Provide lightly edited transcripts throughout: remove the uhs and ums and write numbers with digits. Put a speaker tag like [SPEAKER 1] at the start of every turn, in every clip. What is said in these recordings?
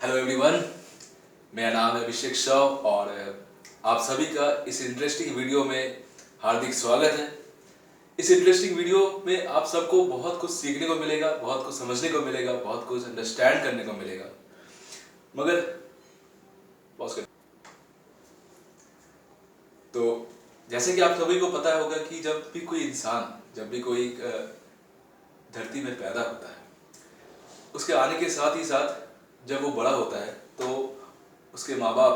[SPEAKER 1] Hello everyone, मेरा नाम है अभिषेक शॉ और आप सभी का इस इंटरेस्टिंग वीडियो में हार्दिक स्वागत है। इस इंटरेस्टिंग वीडियो में आप सबको बहुत कुछ सीखने को मिलेगा, बहुत कुछ समझने को मिलेगा, बहुत कुछ अंडरस्टैंड करने को मिलेगा। मगर पॉज कर। तो जैसे कि आप सभी को पता होगा कि जब भी कोई इंसान, जब भी कोई धरती में पैदा होता है, उसके आने के साथ ही साथ जब वो बड़ा होता है तो उसके माँ बाप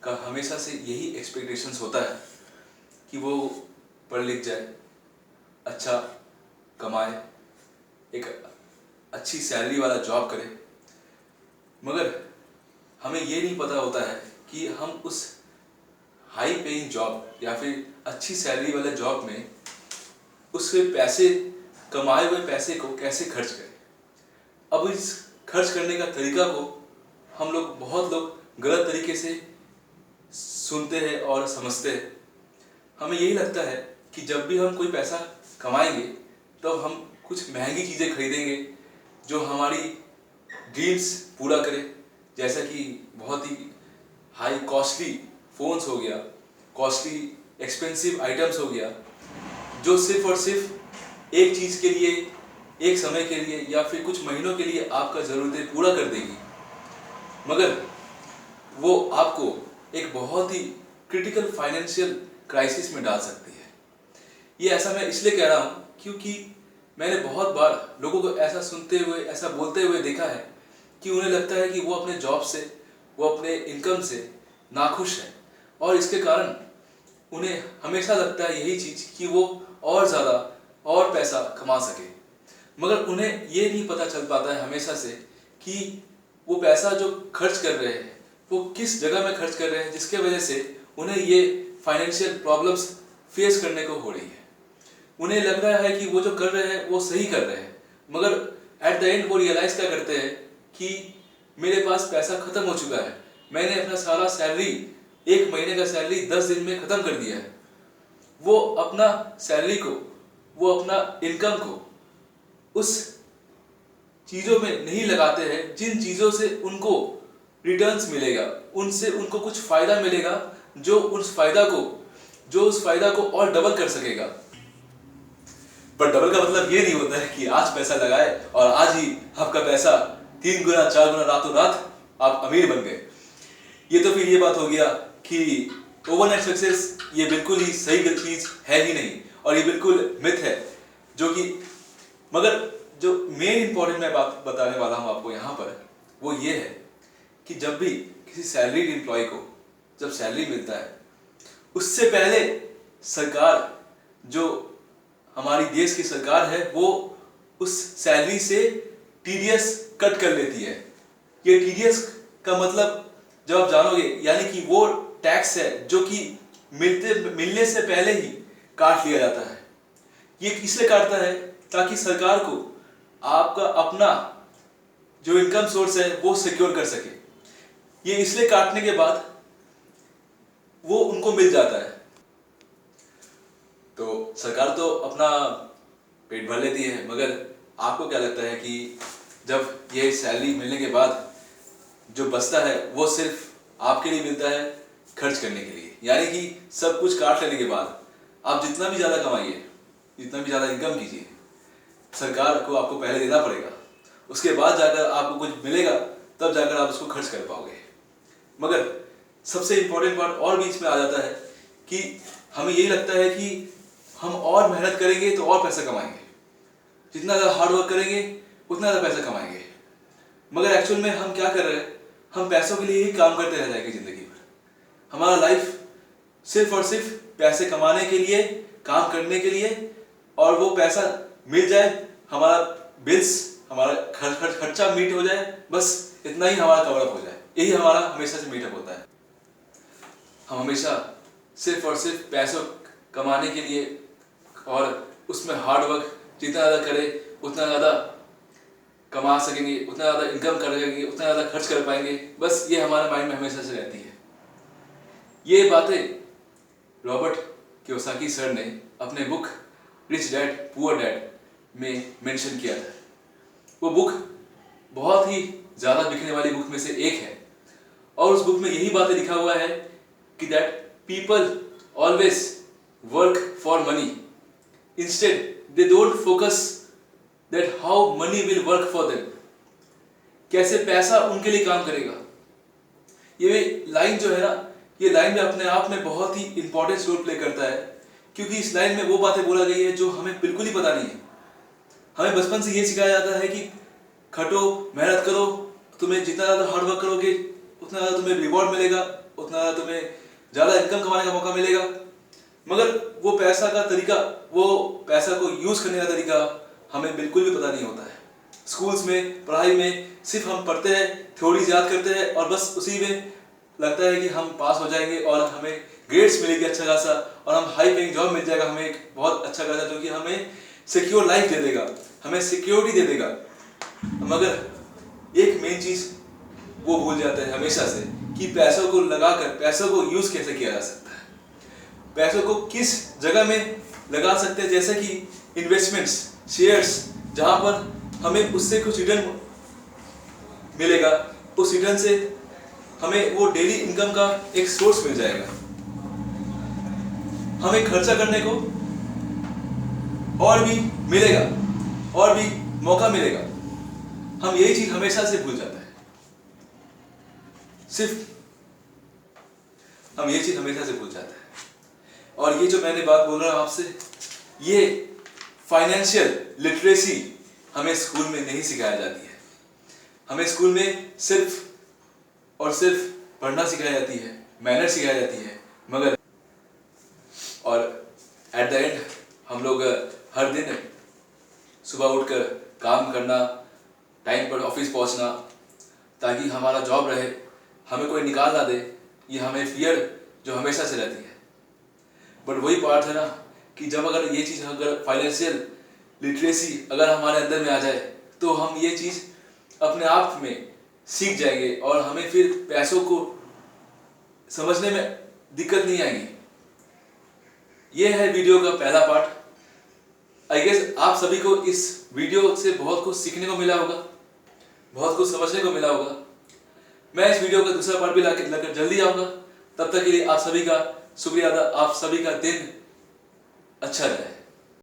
[SPEAKER 1] का हमेशा से यही एक्सपेक्टेशंस होता है कि वो पढ़ लिख जाए, अच्छा कमाए, एक अच्छी सैलरी वाला जॉब करे। मगर हमें ये नहीं पता होता है कि हम उस हाई पेइंग जॉब या फिर अच्छी सैलरी वाले जॉब में उसके पैसे, कमाए हुए पैसे को कैसे खर्च करें। अब इस खर्च करने का तरीका को हम लोग, बहुत लोग गलत तरीके से सुनते हैं और समझते हैं। हमें यही लगता है कि जब भी हम कोई पैसा कमाएंगे तो हम कुछ महंगी चीज़ें खरीदेंगे जो हमारी ड्रीम्स पूरा करे, जैसा कि बहुत ही हाई कॉस्टली फ़ोन्स हो गया, कॉस्टली एक्सपेंसिव आइटम्स हो गया, जो सिर्फ और सिर्फ एक चीज़ के लिए, एक समय के लिए या फिर कुछ महीनों के लिए आपका ज़रूरतें पूरा कर देगी, मगर वो आपको एक बहुत ही क्रिटिकल फाइनेंशियल क्राइसिस में डाल सकती है। ये ऐसा मैं इसलिए कह रहा हूँ क्योंकि मैंने बहुत बार लोगों को ऐसा सुनते हुए, ऐसा बोलते हुए देखा है कि उन्हें लगता है कि वो अपने जॉब से, वो अपने इनकम से नाखुश है और इसके कारण उन्हें हमेशा लगता है यही चीज़ कि वो और ज़्यादा और पैसा कमा सके। मगर उन्हें ये नहीं पता चल पाता है हमेशा से कि वो पैसा जो खर्च कर रहे हैं वो किस जगह में खर्च कर रहे हैं, जिसके वजह से उन्हें ये फाइनेंशियल प्रॉब्लम्स फेस करने को हो रही है। उन्हें लग रहा है कि वो जो कर रहे हैं वो सही कर रहे हैं, मगर एट द एंड वो रियलाइज़ क्या करते हैं कि मेरे पास पैसा ख़त्म हो चुका है, मैंने अपना सारा सैलरी, एक महीने का सैलरी 10 दिन में ख़त्म कर दिया है। वो अपना सैलरी को, वो अपना इनकम को उस चीज़ों में नहीं लगाते हैं जिन चीज़ों से उनको रिटर्न्स मिलेगा, उनसे उनको कुछ फ़ायदा मिलेगा, जो उस फ़ायदा को और डबल कर सकेगा। पर डबल का मतलब ये नहीं होता है कि आज पैसा लगाए और आज ही आपका पैसा 3 गुना 4 गुना रातों रात आप अमीर बन गए। ये तो फिर ये बात हो गया कि ओवरनाइट सक्सेस ये बिल्कुल ही सही चीज़ है ही नहीं और ये बिल्कुल मिथ है, जो कि, मगर जो मेन इंपॉर्टेंट मैं बात बताने वाला हूँ आपको यहाँ पर, वो ये है कि जब भी किसी सैलरीड एम्प्लॉय को जब सैलरी मिलता है, उससे पहले सरकार, जो हमारी देश की सरकार है, वो उस सैलरी से टीडीएस कट कर लेती है। ये टीडीएस का मतलब जब आप जानोगे, यानी कि वो टैक्स है जो कि मिलने से पहले ही काट लिया जाता है। ये इसलिए काटता है ताकि सरकार को आपका अपना जो इनकम सोर्स है वो सिक्योर कर सके। ये इसलिए काटने के बाद वो उनको मिल जाता है। तो सरकार तो अपना पेट भर लेती है, मगर आपको क्या लगता है कि जब ये सैलरी मिलने के बाद जो बचता है वो सिर्फ आपके लिए मिलता है खर्च करने के लिए, यानी कि सब कुछ काट लेने के बाद आप जितना भी ज़्यादा कमाइए, जितना भी ज़्यादा इनकम कीजिए, सरकार को आपको पहले देना पड़ेगा, उसके बाद जाकर आपको कुछ मिलेगा, तब जाकर आप उसको खर्च कर पाओगे। मगर सबसे इम्पोर्टेंट पार्ट और बीच में आ जाता है कि हमें यही लगता है कि हम और मेहनत करेंगे तो और पैसा कमाएंगे, जितना ज़्यादा हार्ड वर्क करेंगे उतना ज़्यादा पैसा कमाएंगे। मगर एक्चुअल में हम क्या कर रहे हैं, हम पैसों के लिए ही काम करते रह जाएंगे ज़िंदगी भर। हमारा लाइफ सिर्फ और सिर्फ पैसे कमाने के लिए, काम करने के लिए, और वो पैसा मिल जाए, हमारा बिल्स, हमारा खर्चा मीट हो जाए, बस इतना ही हमारा कवरअप हो जाए। यही हमारा हमेशा से मीटअप होता है। हम हमेशा सिर्फ और सिर्फ पैसों कमाने के लिए और उसमें हार्ड वर्क जितना ज़्यादा करें उतना ज़्यादा कमा सकेंगे, उतना ज़्यादा इनकम करेंगे, उतना ज़्यादा खर्च कर पाएंगे, बस ये हमारे माइंड में हमेशा से रहती है। ये बातें रॉबर्ट कियोसाकी सर ने अपने book rich dad poor dad में मेंशन किया था। वो बुक बहुत ही ज़्यादा बिकने वाली बुक में से एक है। और उस बुक में यही बातें लिखा हुआ है कि that people always work for money, instead they don't focus that how many will work for them, कैसे पैसा उनके लिए काम करेगा। ये लाइन जो है ना, ये लाइन में अपने आप में बहुत ही इंपॉर्टेंट रोल प्ले करता है, क्योंकि इस लाइन में वो बातें बोला गई है जो हमें बिल्कुल ही पता नहीं है। हमें बचपन से ये सिखाया जाता है कि खटो, मेहनत करो, तुम्हें जितना ज़्यादा हार्ड वर्क करोगे उतना ज़्यादा तुम्हें रिवॉर्ड मिलेगा, उतना ज़्यादा तुम्हें ज़्यादा इनकम कमाने का मौका मिलेगा। मगर वो पैसा का तरीका, वो पैसा को यूज़ करने का तरीका हमें बिल्कुल भी पता नहीं होता है। स्कूल्स में, पढ़ाई में सिर्फ हम पढ़ते हैं, थ्योरीज याद करते हैं और बस उसी में लगता है कि हम पास हो जाएंगे और हमें ग्रेड्स मिलेगी अच्छा खासा और हम हाई पेइंग जॉब मिल जाएगा, हमें एक बहुत अच्छा खासा जो कि हमें सिक्योर लाइफ दे देगा, हमें सिक्योरिटी दे देगा। मगर एक मेन चीज़ वो भूल जाते हैं हमेशा से कि पैसों को लगाकर पैसों को यूज़ कैसे किया जा सकता है, पैसों को किस जगह में लगा सकते हैं, जैसे कि इन्वेस्टमेंट्स, शेयर्स, जहाँ पर हमें उससे कुछ रिटर्न मिलेगा, उस रिटर्न से हमें वो डेली इनकम का एक सोर्स मिल जाएगा, हमें खर्चा करने को और भी मिलेगा और भी मौका मिलेगा। हम यही चीज हमेशा से भूल जाते हैं, सिर्फ हम ये चीज हमेशा से भूल जाते हैं। और ये जो मैंने बात बोल रहा हूं आपसे, ये फाइनेंशियल लिटरेसी हमें स्कूल में नहीं सिखाया जाती है। हमें स्कूल में सिर्फ और सिर्फ पढ़ना सिखाई जाती है, मैनर सिखाई जाती है, मगर और एट द एंड हम लोग हर दिन सुबह उठकर काम करना, टाइम पर ऑफिस पहुंचना ताकि हमारा जॉब रहे, हमें कोई निकाल ना दे, ये हमें फियर जो हमेशा से रहती है। बट वही पार्ट है ना कि जब अगर ये चीज़, अगर फाइनेंशियल लिटरेसी अगर हमारे अंदर में आ जाए तो हम ये चीज़ अपने आप में सीख जाएंगे और हमें फिर पैसों को समझने में दिक्कत नहीं आएगी। ये है वीडियो का पहला पार्ट। आई गेस आप सभी को इस वीडियो से बहुत कुछ सीखने को मिला होगा, बहुत कुछ समझने को मिला होगा। मैं इस वीडियो का दूसरा पार्ट भी लाकर जल्दी आऊँगा। तब तक के लिए आप सभी का शुक्रिया अदा, आप सभी का दिन अच्छा रहे।